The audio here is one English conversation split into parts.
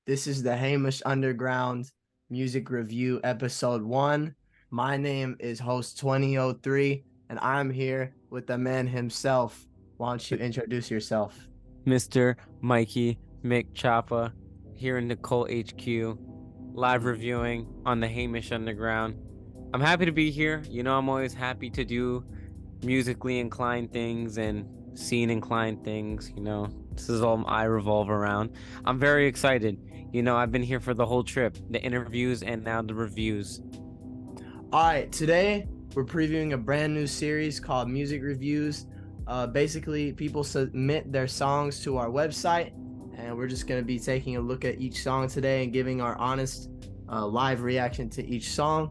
This is the Heymish Underground Music Review Episode 1. My name is Host 2003, and I'm here with the man himself. Why don't you introduce yourself? Mr. Mikey Mick Choppa here in Nicole HQ, live reviewing on the Hamish Underground. I'm happy to be here. I'm always happy to do musically inclined things and scene inclined things. This is all I revolve around. I'm very excited. I've been here for the whole trip, the interviews and now the reviews. All right, today we're previewing a brand new series called Music Reviews. Basically, people submit their songs to our website, and we're just going to be taking a look at each song today and giving our honest live reaction to each song.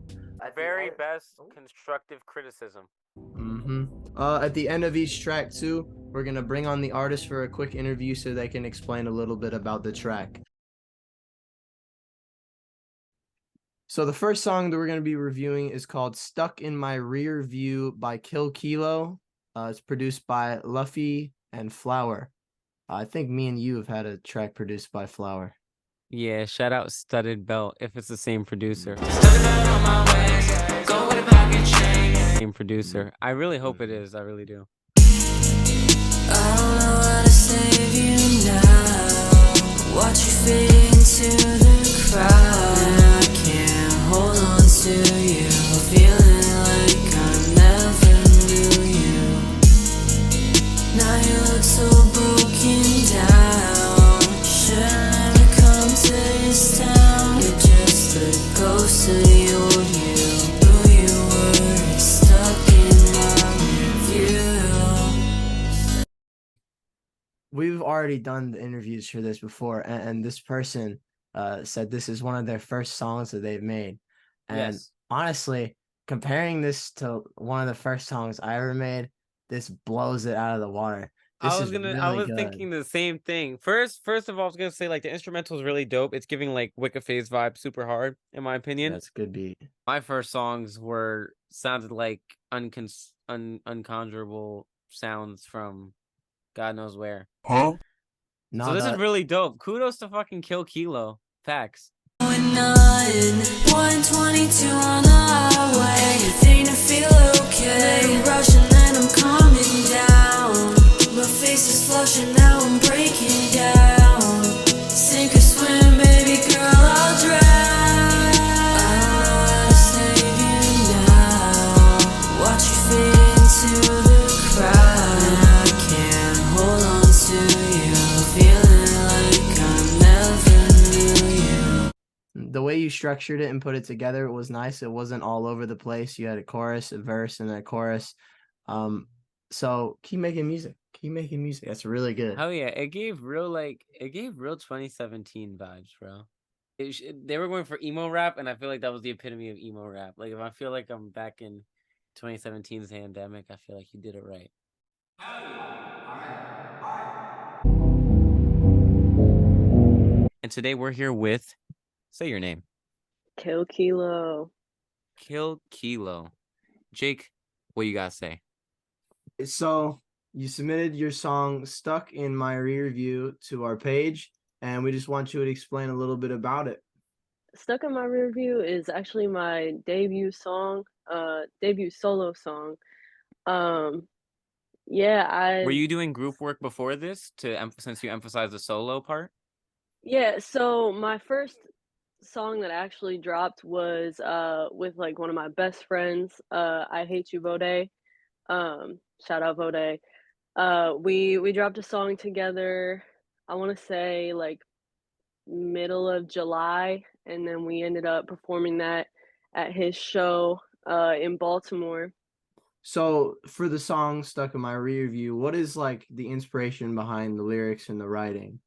Very best constructive criticism. At the end of each track, too, we're going to bring on the artist for a quick interview so they can explain a little bit about the track. So the first song that we're going to be reviewing is called Stuck in My Rear View by Killkilo. It's produced by Luffy and Flower. I think me and you have had a track produced by Flower. Yeah, shout out Studded Belt if it's the same producer. Same producer. I really hope it is. I really do. I don't know how to save you now. Watch you fade into the crowd. I can't hold on to you. Feeling like I never knew you. Now you look so broken down. Should've never come to this town. You're just a ghost of the old you. Who you were stuck in my review. We've already done the interviews for this before, and this person said this is one of their first songs that they've made. And Yes. honestly, comparing this to one of the first songs I ever made, this blows it out of the water. This is I really was good. thinking the same thing. First of all, I was gonna say like the instrumental is really dope. It's giving like Wicca Phase vibe super hard, in my opinion. That's a good beat. My first songs sounded like unconjurable sounds from God knows where. No, So this is really dope. Kudos to fucking Killkilo. Facts. 122 on the highway. You think to feel okay. Rushing and I'm coming down. My face is flushing, now I'm breaking down. Sink or swim, baby girl, I'll drown. I don't know how to save you now. Watch you fade into the crowd. And I can't hold on to you. Feeling like I never knew you. The way you structured it and put it together was nice. It wasn't all over the place. You had a chorus, a verse, and a chorus. So keep making music. Keep making music. That's really good. Hell yeah, it gave real 2017 vibes, bro. They were going for emo rap, and I feel like that was the epitome of emo rap. Like if I feel like I'm back in 2017's pandemic, I feel like you did it right. And today we're here with, say your name, Killkilo. Killkilo. Jake, what you gotta say? So you submitted your song Stuck in My Rear View to our page, and we just want you to explain a little bit about it. Stuck in My Rear View is actually my debut solo song. Yeah, Were you doing group work before this since you emphasized the solo part? so my first song that actually dropped was with like one of my best friends, I Hate You Vode. Shout out Vode. We dropped a song together, I want to say like middle of July, and then we ended up performing that at his show in Baltimore. So for the song Stuck in My Rear View, what is like the inspiration behind the lyrics and the writing?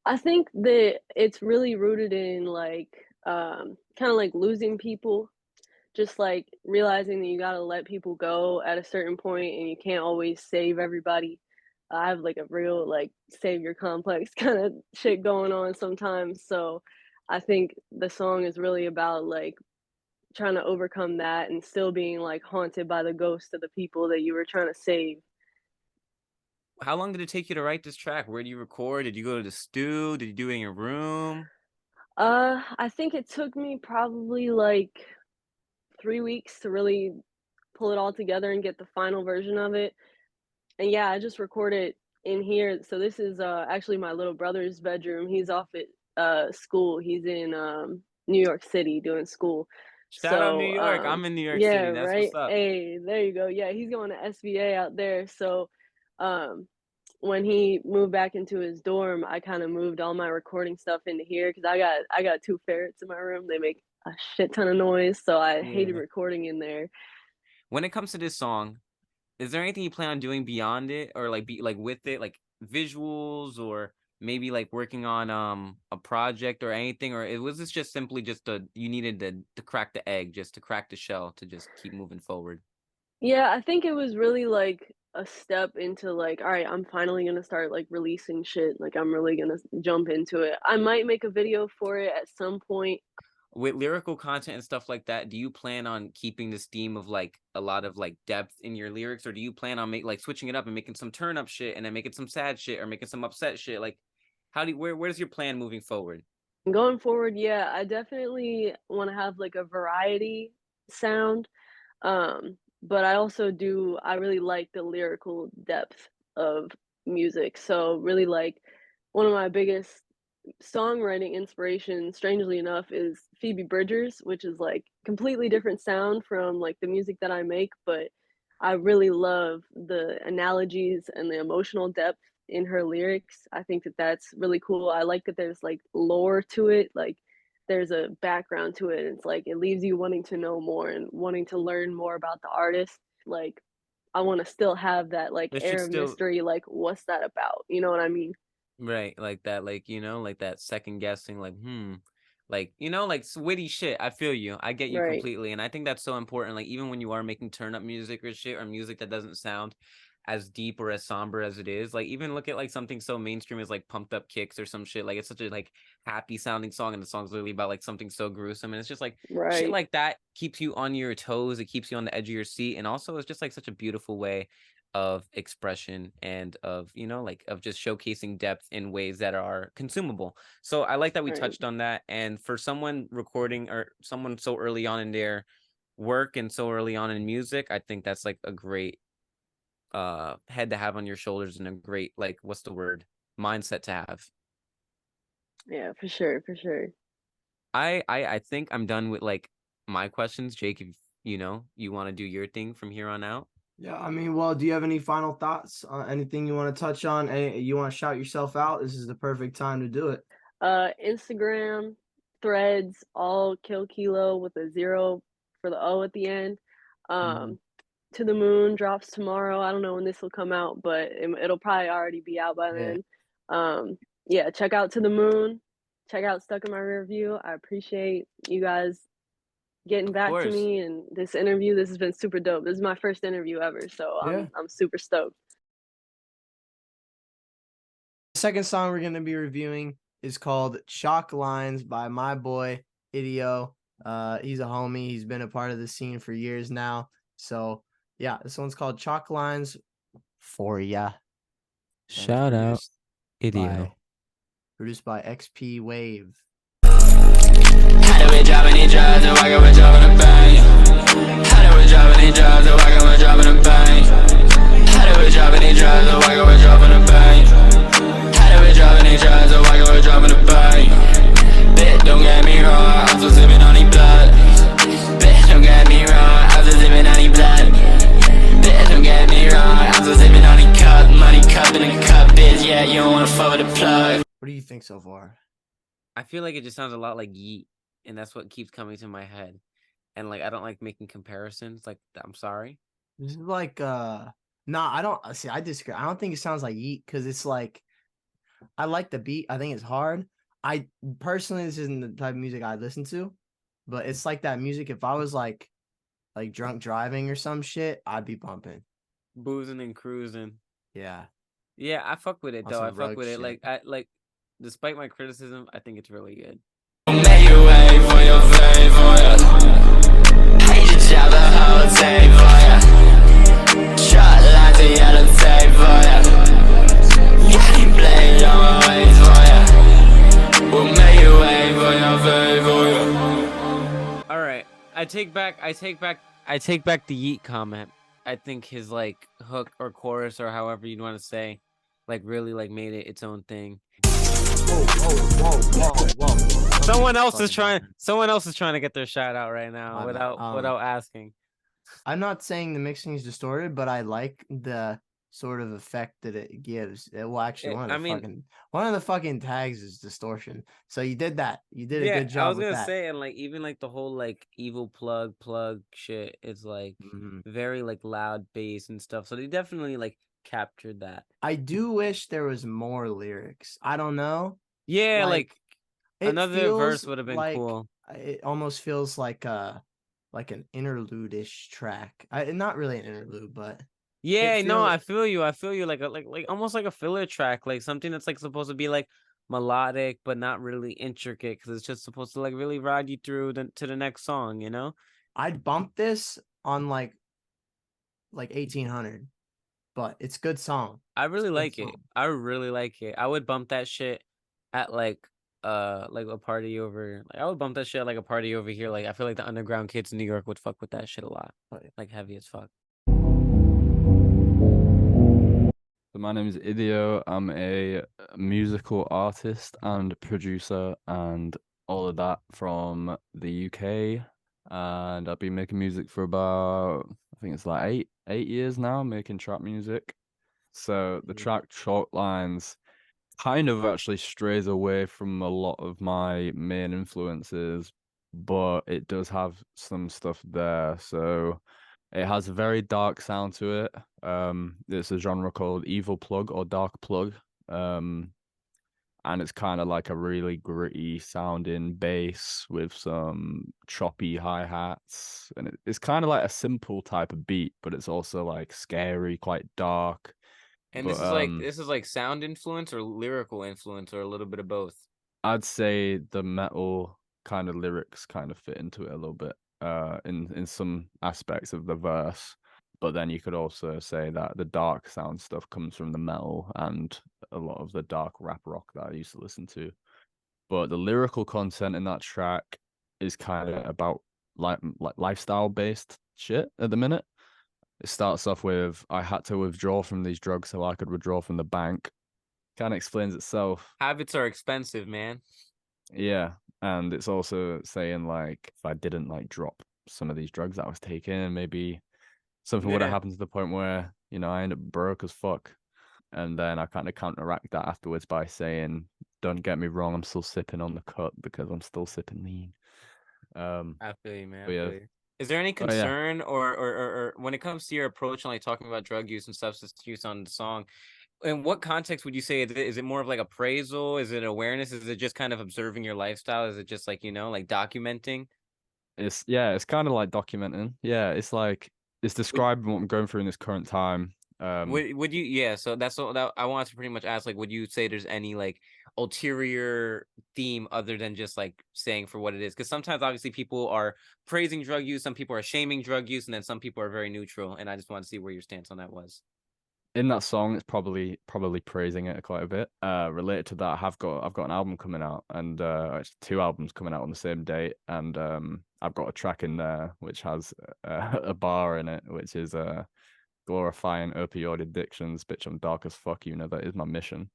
I think that it's really rooted in like kind of like losing people, just like realizing that you got to let people go at a certain point and you can't always save everybody. I have like a real like savior complex kind of shit going on sometimes. So I think the song is really about like trying to overcome that and still being like haunted by the ghost of the people that you were trying to save. how long did it take you to write this track? Where do you record? Did you go to the stew? Did you do it in your room? I think it took me probably like 3 weeks to really pull it all together and get the final version of it. And yeah, I just recorded in here. So this is actually my little brother's bedroom. He's off at school. He's in New York City doing school. Shout out New So York. I'm in New York yeah, City. That's right. what's up. Hey, there you go. Yeah, he's going to SVA out there. So when he moved back into his dorm, I kind of moved all my recording stuff into here because I got two ferrets in my room. They make a shit ton of noise, so I hated Yeah. recording in there. When it comes to this song, is there anything you plan on doing beyond it, or like be like with it, like visuals, or maybe like working on a project or anything, or was this just simply just you needed to crack the egg, just to crack the shell to just keep moving forward? Yeah, I think it was really like a step into like, all right, I'm finally gonna start like releasing shit. Like I'm really gonna jump into it. I might make a video for it at some point. With lyrical content and stuff like that, do you plan on keeping this theme of like a lot of like depth in your lyrics, or do you plan on switching it up and making some turn up shit and then making some sad shit or making some upset shit? Like, where's your plan moving forward? Going forward, yeah, I definitely want to have like a variety sound. But I really like the lyrical depth of music. So really like one of my biggest songwriting inspiration, strangely enough, is Phoebe Bridgers, which is like completely different sound from like the music that I make, but I really love the analogies and the emotional depth in her lyrics. I think that that's really cool. I like that there's like lore to it, like there's a background to it. It's like it leaves you wanting to know more and wanting to learn more about the artist. Like I want to still have that like There should air of still mystery, like what's that about? You know what I mean? right, like that, like like that second guessing, like like witty shit. I feel you. I get you Right. completely, and I think that's so important. Like even when you are making turn up music or shit, or music that doesn't sound as deep or as somber as it is, like even look at like something so mainstream as like Pumped Up Kicks or some shit. Like it's such a like happy sounding song, and the song's literally about like something so gruesome, and it's just like shit Right. like that keeps you on your toes. It keeps you on the edge of your seat, and also it's just like such a beautiful way of expression and of like of just showcasing depth in ways that are consumable. So I like that we Right. touched on that. And for someone recording, or someone so early on in their work and so early on in music, I think that's like a great head to have on your shoulders, and a great, like, what's the word, mindset to have. Yeah, for sure, for sure. I think I'm done with like my questions. Jake, if you want to do your thing from here on out. Yeah, I mean, well, do you have any final thoughts? Anything you want to touch on? You want to shout yourself out? This is the perfect time to do it. Instagram, Threads, all Killkilo with a 0 for the O at the end. To the Moon drops tomorrow. I don't know when this will come out, but it'll probably already be out by then. Yeah, check out To the Moon. Check out Stuck in My Rear View. I appreciate you guys getting back to me and this interview. This has been super dope. This is my first interview ever, so I'm super stoked. The second song we're gonna be reviewing is called Chalk Lines by my boy Idio. He's a homie. He's been a part of the scene for years now. So yeah, this one's called Chalk Lines for ya. Shout out Idio. Produced by XP Wave. How do we drop any drugs and why can we drop in a bang? How do we drop any drugs and why can we drop in a bang? How do we drop any drugs and why can we drop in a bang? How do we drop any drugs and why can we drop in a bang? Bitch, don't get me wrong, I'm still sipping on the blood. Bitch, don't get me wrong, I'm still sipping on the blood. Bitch, don't get me wrong, I'm still sipping on the cup. Money cup in a cup, bitch, yeah, you don't wanna fuck with the plug. What do you think so far? I feel like it just sounds a lot like Yeet, and that's what keeps coming to my head. And like I don't like making comparisons. Like, I'm sorry. This is like nah, I don't see. I disagree. I don't think it sounds like Yeet because it's like I like the beat. I think it's hard. I personally, this isn't the type of music I listen to, but it's like that music. If I was like drunk driving or some shit, I'd be bumping. Boozing and cruising. Yeah. Yeah, I fuck with it though. I fuck with it. Shit. Like despite my criticism, I think it's really good. Make you wait for your fave for ya. Hate your job the whole day for ya. Shot lines and yellow tape for ya. I'ma wait for ya. We'll make it wait for your favor. All right, I take back the yeet comment. I think his like hook or chorus or however you want to say, like really like made it its own thing. Whoa. Someone else is trying to get their shout out right now without asking. I'm not saying the mixing is distorted, but I like the sort of effect that it gives. Well, actually, one of the fucking tags is distortion. So you did that. You did a good job. I was with gonna that. say, and like even like the whole like evil plug shit is like very like loud bass and stuff. So they definitely like captured that. I do wish there was more lyrics. I don't know. Yeah, like another verse feels would have been like cool. It almost feels like an interlude-ish track. Not really an interlude, but yeah, no, I feel you. Like almost like a filler track, like something that's like supposed to be like melodic but not really intricate because it's just supposed to like really ride you through to the next song, you know? I'd bump this on like 1800, but it's a good song. I really like it. I really like it. I would bump that shit at like a party over. Like I would bump that shit at like a party over here. Like I feel like the underground kids in New York would fuck with that shit a lot. Like heavy as fuck. So my name is Idio. I'm a musical artist and producer and all of that from the UK. And I've been making music for about, I think it's like eight years now, making trap music. So the track Chalk Lines kind of actually strays away from a lot of my main influences, but it does have some stuff there. So it has a very dark sound to it. It's a genre called evil plug or dark plug. And it's kind of like a really gritty sounding bass with some choppy hi-hats. And it's kind of like a simple type of beat, but it's also like scary, quite dark. And but, this is like sound influence or lyrical influence or a little bit of both. I'd say the metal kind of lyrics kind of fit into it a little bit, in some aspects of the verse. But then you could also say that the dark sound stuff comes from the metal and a lot of the dark rap rock that I used to listen to. But the lyrical content in that track is kind of about like lifestyle based shit at the minute. It starts off with, I had to withdraw from these drugs so I could withdraw from the bank. Kind of explains itself. Habits are expensive, man. Yeah. And it's also saying like, if I didn't like drop some of these drugs that I was taking, maybe something would have happened to the point where, I end up broke as fuck. And then I kind of counteract that afterwards by saying, don't get me wrong, I'm still sipping on the cut because I'm still sipping lean. I feel you, man. Yeah. Is there any concern or when it comes to your approach on like talking about drug use and substance use on the song, in what context would you say is it more of like appraisal? Is it awareness? Is it just kind of observing your lifestyle? Is it just like, like documenting? It's kind of like documenting. Yeah, it's like it's describing what I'm going through in this current time. Would you so that's all that I wanted to pretty much ask, like, would you say there's any like ulterior theme other than just like saying for what it is? Because sometimes obviously people are praising drug use, some people are shaming drug use, and then some people are very neutral, and I just want to see where your stance on that was. In that song, it's probably praising it quite a bit. Related to that, I've got an album coming out, and it's 2 albums coming out on the same date, and I've got a track in there which has a bar in it, which is glorifying opioid addictions. Bitch, I'm dark as fuck. That is my mission.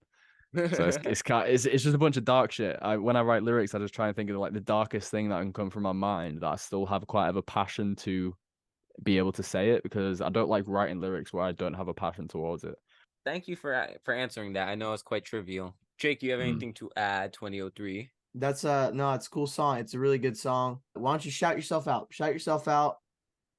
So it's just a bunch of dark shit. When I write lyrics, I just try and think of like the darkest thing that can come from my mind that I still have quite of a passion to be able to say it, because I don't like writing lyrics where I don't have a passion towards it. Thank you for answering that. I know it's quite trivial. Jake, you have anything to add? 2003. That's no, it's a cool song. It's a really good song. Why don't you shout yourself out? Shout yourself out.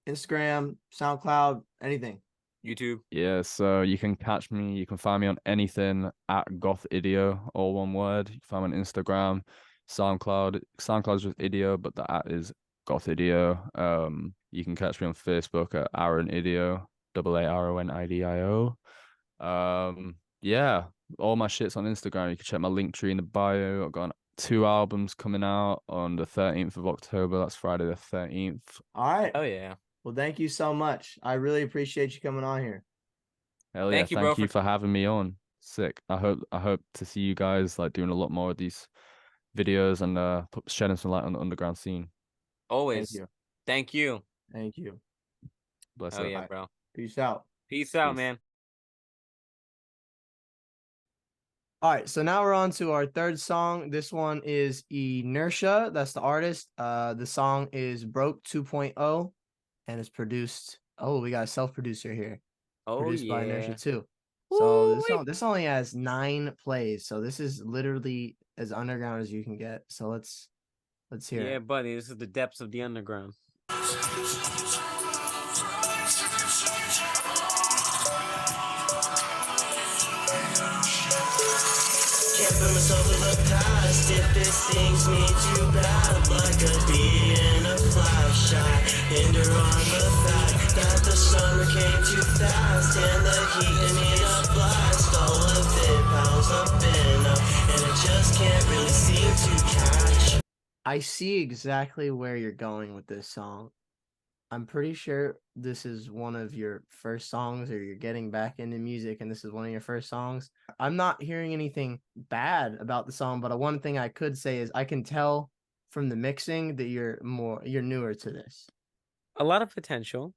Instagram, SoundCloud, anything. YouTube. Yeah, so you can catch me. You can find me on anything at GothIdio, all one word. You can find me on Instagram, SoundCloud. SoundCloud's with Idio, but the at is GothIdio. You can catch me on Facebook at Aaron Idio, AARONIDIO. Yeah, all my shit's on Instagram. You can check my link tree in the bio. I've got 2 albums coming out on the 13th of October. That's Friday the 13th. All right. Oh yeah. Well, thank you so much. I really appreciate you coming on here. Hell yeah. Thank you for having me on. Sick. I hope to see you guys like doing a lot more of these videos and shedding some light on the underground scene. Thank Always. you. Thank you. Thank you. Bless Oh up. yeah, All right. bro. Peace out. Peace out, Peace. man. All right, so now we're on to our third song. This one is Inertia. That's the artist. The song is Broke 2.0 and it's produced. Oh, we got a self-producer here. Oh Produced by Inertia yeah. too. So Woo-wee. this only has 9 plays. So this is literally as underground as you can get. So let's hear Yeah, it. buddy. This is the depths of the underground. Can't put myself in the past if it stings me too bad. Like a bee in a flash, I hinder on the fact that the summer came too fast and the heat in me a blast. All of it piles up and I just can't really seem to catch. I see exactly where you're going with this song. I'm pretty sure this is one of your first songs, or you're getting back into music and this is one of your first songs. I'm not hearing anything bad about the song, but one thing I could say is I can tell from the mixing that you're newer to this. A lot of potential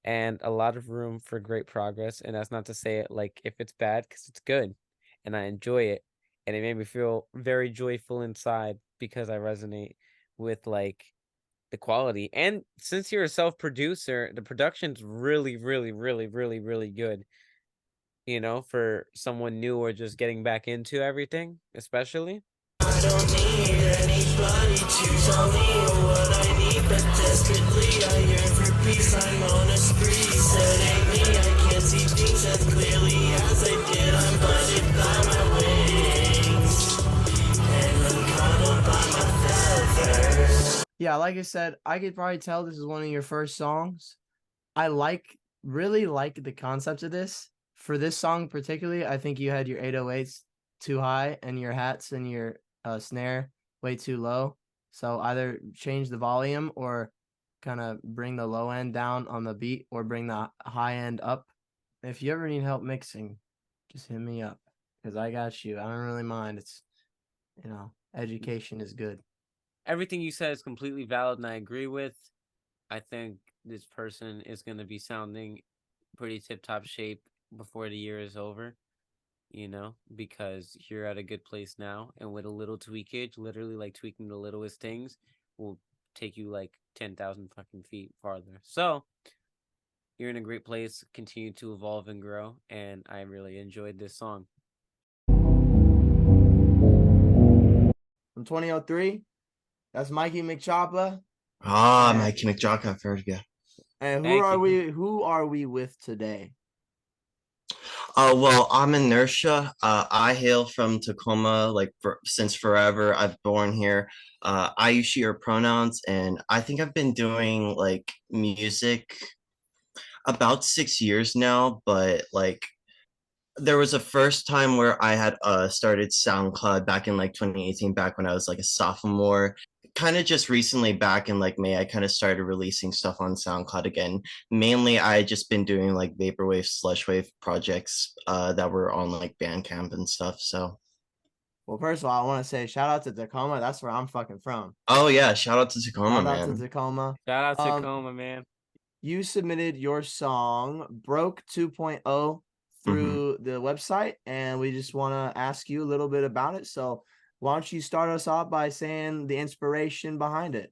and a lot of room for great progress. And that's not to say it like if it's bad, because it's good and I enjoy it. And it made me feel very joyful inside because I resonate with like the quality. And since you're a self-producer, the production's really, really, really, really, really good. You know, for someone new or just getting back into everything, especially. I don't need anybody to tell me what I need, but desperately I yearn for peace. I'm on a spree, said ain't me. I can't see things as clearly as I did. I'm blinded by my wings, and I'm coddled by my feathers. Yeah, like I said, I could probably tell this is one of your first songs. I really like the concept of this. For this song particularly, I think you had your 808s too high and your hats and your snare way too low. So either change the volume or kind of bring the low end down on the beat or bring the high end up. If you ever need help mixing, just hit me up because I got you. I don't really mind. It's, education is good. Everything you said is completely valid and I agree with. I think this person is going to be sounding pretty tip-top shape before the year is over, because you're at a good place now. And with a little tweakage, literally like tweaking the littlest things, will take you like 10,000 fucking feet farther. So you're in a great place, continue to evolve and grow. And I really enjoyed this song. From 2003, that's Mikey McChoppa. Mikey McJock, I've heard of you. And Thank you. who are we with today? Well, I'm Inertia. I hail from Tacoma, since forever. I've born here. I use she, her pronouns, and I think I've been doing like music about 6 years now, but like there was a first time where I had started SoundCloud back in like 2018, back when I was like a sophomore. Kind of just recently, back in like May, I kind of started releasing stuff on SoundCloud again. Mainly, I had just been doing like vaporwave, slushwave projects that were on like Bandcamp and stuff. So, Well, first of all, I want to say shout out to Tacoma. That's where I'm fucking from. oh yeah, shout out to Tacoma, Shout out to man. Tacoma. Shout out to Tacoma, man. You submitted your song Broke 2.0 through the website, and we just want to ask you a little bit about it. So why don't you start us off by saying the inspiration behind it?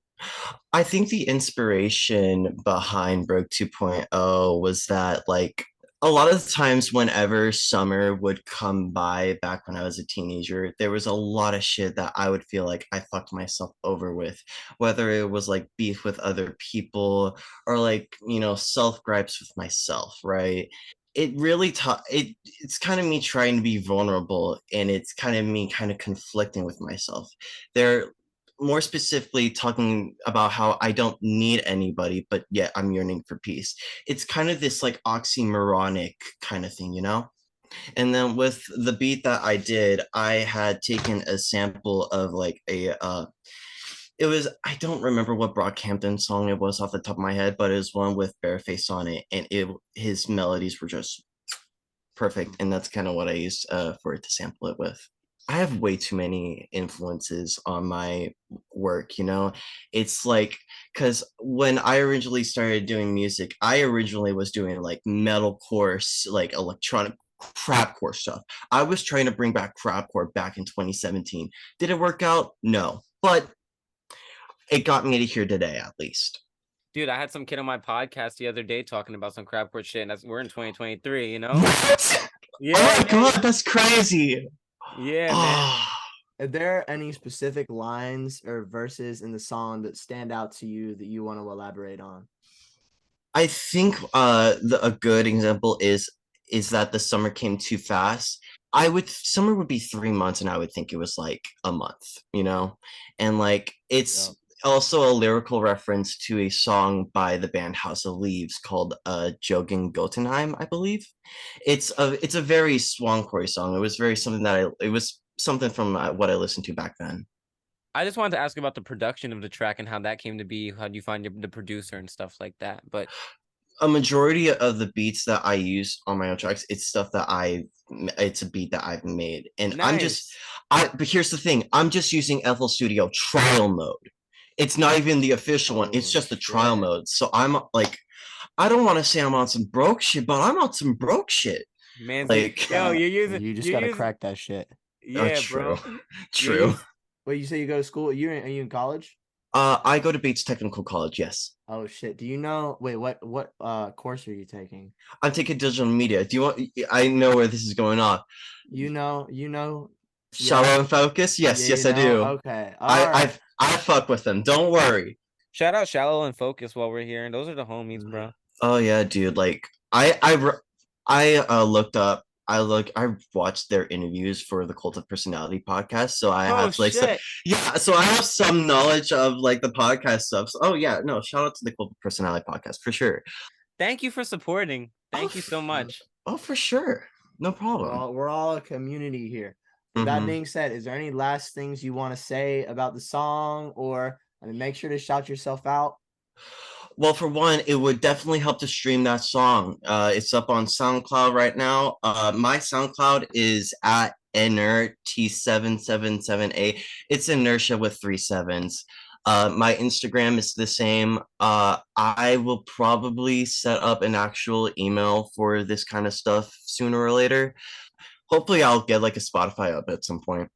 I think the inspiration behind Broke 2.0 was that, like, a lot of the times whenever summer would come by back when I was a teenager, there was a lot of shit that I would feel like I fucked myself over with, whether it was like beef with other people or like, self gripes with myself, right? It really taught it's kind of me trying to be vulnerable, and it's kind of me kind of conflicting with myself. There more specifically talking about how I don't need anybody, but yet I'm yearning for peace. It's kind of this like oxymoronic kind of thing. And then with the beat that I did, I had taken a sample of like it was, I don't remember what Brockhampton song it was off the top of my head, but it was one with Bareface on it, and his melodies were just perfect, and that's kind of what I used for it to sample it with. I have way too many influences on my work, you know? It's like, because when I originally started doing music, I originally was doing like metalcore, like electronic crapcore stuff. I was trying to bring back crapcore back in 2017. Did it work out? No. But it got me to here today, at least. Dude, I had some kid on my podcast the other day talking about some crapcore shit, and we're in 2023, you know? What? Yeah, Oh my man. god, that's crazy. Yeah, man. Ah. Are there any specific lines or verses in the song that stand out to you that you want to elaborate on? I think a good example is that the summer came too fast. Summer would be 3 months and I would think it was like a month, you know? And like it's also a lyrical reference to a song by the band House of Leaves called Jogging Gotenheim, I believe. It's a very swancore song. It was very something that it was something from what I listened to back then. I just wanted to ask about the production of the track and how that came to be. How do you find the producer and stuff like that? But a majority of the beats that I use on my own tracks, it's stuff that it's a beat that I've made. And nice. But here's the thing, I'm just using FL Studio trial mode. It's not even the official one. It's just the trial mode. So I'm like, I don't want to say I'm on some broke shit, but I'm on some broke shit. Man, like, yo, you're using. You just gotta crack that shit. Yeah, true. bro. True. Wait, you say you go to school? Are you in college? I go to Bates Technical College, yes. Oh shit. Do you know what course are you taking? I'm taking digital media. Do you want I know where this is going off. You know Shallow and Focus? Yes, yeah, I do. Okay. I fuck with them. Don't worry. Shout out Shallow and Focus while we're here. And those are the homies, bro. Oh yeah, dude. Like I looked up. I watched their interviews for the Cult of Personality podcast, so I have like some, so I have some knowledge of like the podcast stuff. So, oh yeah, no, shout out to the Cult of Personality podcast for sure. Thank you for supporting. Thank you so much. Oh, for sure, no problem. We're all a community here. With that being said, is there any last things you want to say about the song, or make sure to shout yourself out? Well, for one, it would definitely help to stream that song. It's up on SoundCloud right now. My SoundCloud is at Inert7a. It's inertia with 3 7s. My Instagram is the same. I will probably set up an actual email for this kind of stuff sooner or later. Hopefully, I'll get like a Spotify up at some point.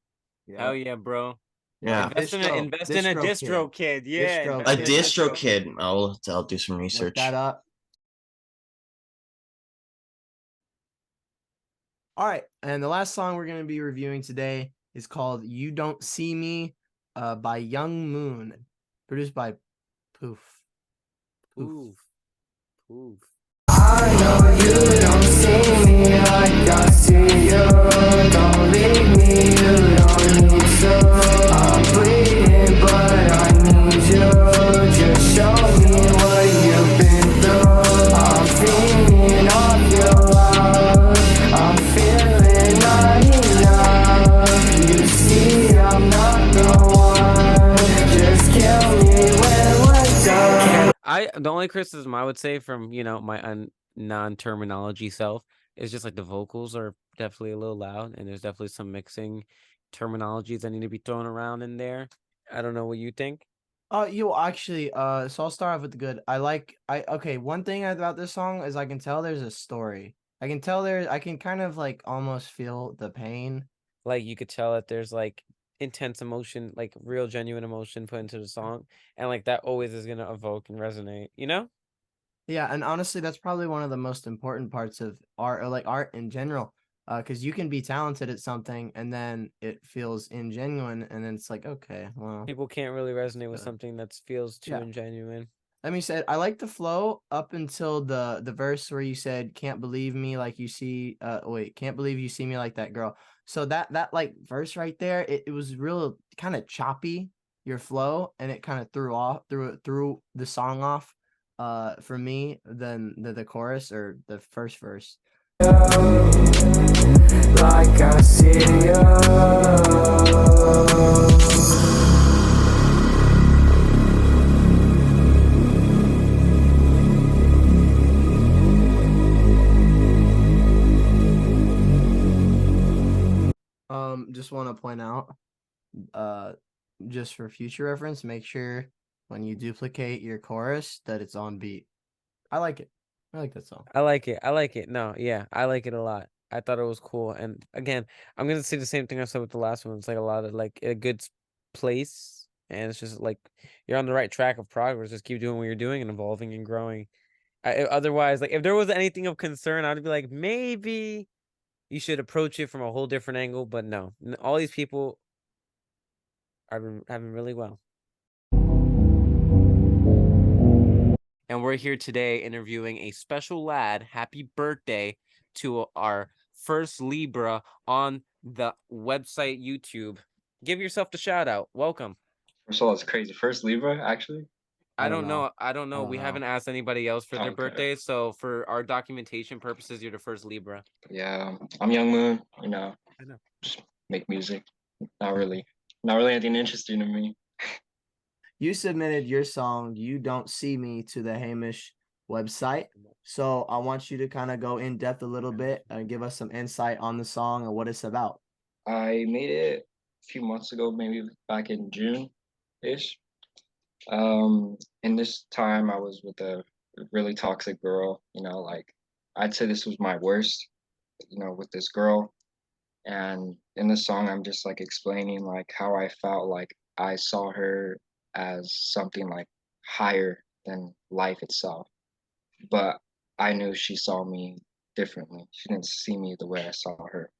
Hell yeah, bro. Yeah, invest in a distro kid. Yeah, a distro kid. I'll do some research. Look that up. All right, and the last song we're going to be reviewing today is called "You Don't See Me" by Yungmoon, produced by Poof. I know you don't see me like I see you. Don't leave me, you don't need to. I'm bleeding, but I need you. Just show me what you've been through. I'm feeding off your love. I'm feeling not enough. You see, I'm not the one. Just kill me when we're done. The only criticism I would say from my non-terminology self is just like the vocals are definitely a little loud, and there's definitely some mixing terminologies that need to be thrown around in there. I don't know what you think. So I'll start off with the good. One thing about this song is I can tell there's a story. I can kind of like almost feel the pain. Like you could tell that there's like intense emotion, like real genuine emotion put into the song, and like that always is gonna evoke and resonate, Yeah, and honestly, that's probably one of the most important parts of art, or like art in general, because you can be talented at something and then it feels ingenuine, and then it's like, okay, well, people can't really resonate with something that feels too ingenuine. Let me say, I like the flow up until the verse where you said, "Can't believe me like you see." Can't believe you see me like that girl. So that like verse right there, it was real kind of choppy, your flow, and it kind of threw the song off. For me, than the chorus or the first verse. Like I see you. just want to point out, just for future reference, make sure when you duplicate your chorus that it's on beat. I like it. I like that song. I like it. I like it. No, yeah, I like it a lot. I thought it was cool. And again, I'm gonna say the same thing I said with the last one. It's like a lot of like a good place, and it's just like you're on the right track of progress. Just keep doing what you're doing and evolving and growing. Otherwise, like if there was anything of concern, I'd be like maybe you should approach it from a whole different angle. But no, all these people are having really well. And we're here today interviewing a special lad. Happy birthday to our first Libra on the website YouTube. Give yourself the shout out. Welcome. First of all, it's crazy. First Libra, actually. I don't know. I don't know. don't We know. haven't asked anybody else for their Okay. birthdays. So for our documentation purposes, you're the first Libra. Yeah, I'm Yungmoon. You know, I know. just make music. Not really anything interesting to me. You submitted your song "You Don't See Me" to the Heymish website, so I want you to kind of go in depth a little bit and give us some insight on the song and what it's about. I made it a few months ago, maybe back in June-ish. In this time, I was with a really toxic girl. You know, like I'd say this was my worst. You know, with this girl. And in the song, I'm just like explaining like how I felt like I saw her as something like higher than life itself. But I knew she saw me differently. She didn't see me the way I saw her.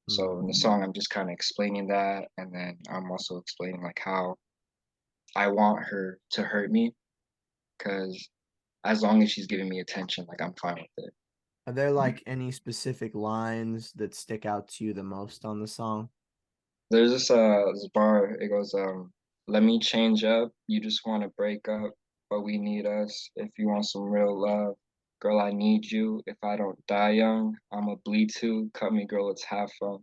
So in the song, I'm just kind of explaining that. And then I'm also explaining like how I want her to hurt me because as long as she's giving me attention, like I'm fine with it. Are there like any specific lines that stick out to you the most on the song? There's this bar. It goes, let me change up. You just want to break up, but we need us. If you want some real love, girl, I need you. If I don't die young, I'ma bleed too. Cut me, girl, let's have fun.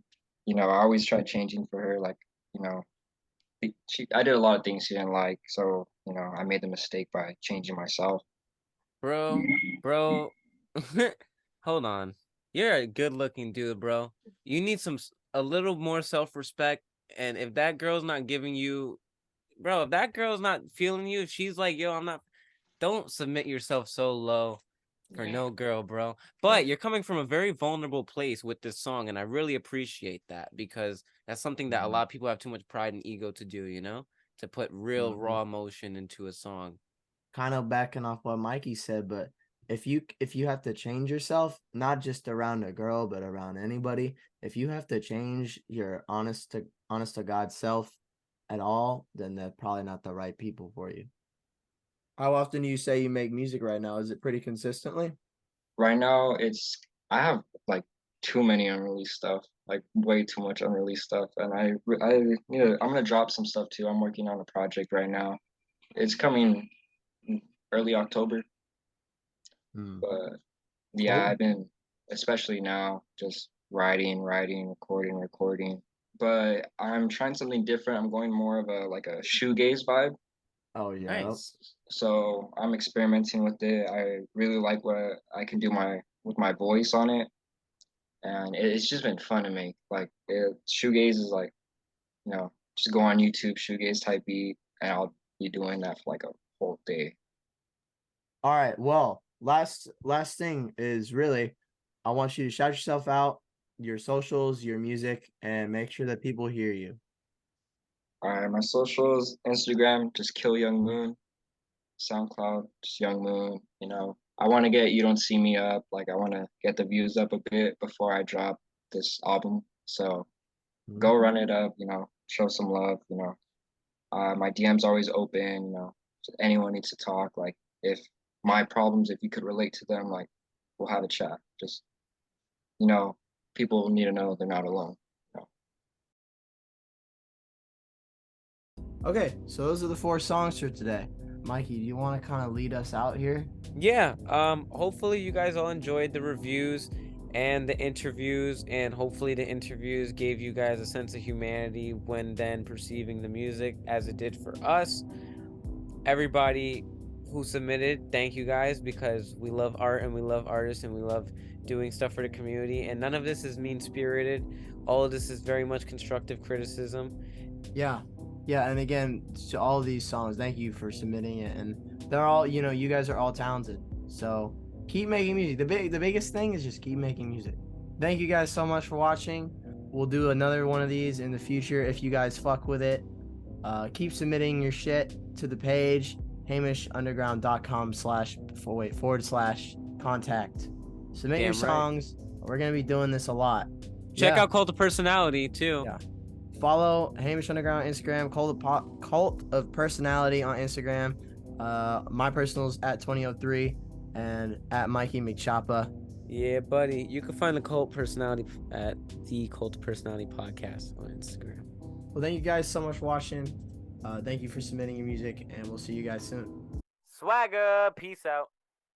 You know, I always try changing for her. Like, you know, I did a lot of things she didn't like, so you know, I made the mistake by changing myself. Bro, hold on. You're a good looking dude, bro. You need a little more self-respect. And if that girl's not giving you, bro, if that girl's not feeling you, if she's like, yo, I'm not, don't submit yourself so low for Yeah. no girl, bro. But you're coming from a very vulnerable place with this song, and I really appreciate that because that's something that a lot of people have too much pride and ego to do, you know, to put real raw emotion into a song. Kind of backing off what Mikey said, but if you have to change yourself, not just around a girl, but around anybody, if you have to change your honest to God self at all, then they're probably not the right people for you. How often do you say you make music right now? Is it pretty consistently? Right now, I have like too many unreleased stuff, like way too much unreleased stuff, and I'm gonna drop some stuff too. I'm working on a project right now. It's coming early October, but yeah, Cool. I've been especially now just writing, recording. But I'm trying something different. I'm going more of a shoegaze vibe. Oh yeah. Nice. So I'm experimenting with it. I really like what I can do with my voice on it, and it's just been fun to make. Like shoegaze is like, you know, just go on YouTube, shoegaze type beat, and I'll be doing that for like a whole day. All right. Well, last thing is really, I want you to shout yourself out, your socials, your music, and make sure that people hear you. All right, my socials, Instagram, just Kill Yungmoon, SoundCloud, just Yungmoon. You know, I want to get You Don't See Me up. Like I want to get the views up a bit before I drop this album. So go run it up. You know, show some love. You know, my DM's always open. You know, so anyone needs to talk. Like if my problems, if you could relate to them, like we'll have a chat. Just you know, people need to know they're not alone. Okay, so those are the 4 songs for today. Mikey, do you want to kind of lead us out here? Yeah. Hopefully you guys all enjoyed the reviews and the interviews, and hopefully the interviews gave you guys a sense of humanity when then perceiving the music as it did for us. Everybody who submitted. Thank you guys, because we love art and we love artists and we love doing stuff for the community. And none of this is mean spirited. All of this is very much constructive criticism. Yeah. Yeah. And again, to all of these songs, thank you for submitting it. And they're all, you guys are all talented. So keep making music. The biggest thing is just keep making music. Thank you guys so much for watching. We'll do another one of these in the future if you guys fuck with it. Keep submitting your shit to the page, HeymishUnderground.com/contact. Submit Damn your right. songs. We're gonna be doing this a lot. Check Yeah. out Cult of Personality too. Yeah. Follow Heymish Underground on Instagram, Cult of Personality on Instagram. My personal's at 2003 and at Mikey McChoppa. Yeah, buddy. You can find the Cult Personality at the Cult Personality Podcast on Instagram. Well, thank you guys so much for watching. Thank you for submitting your music, and we'll see you guys soon. Swagger, peace out.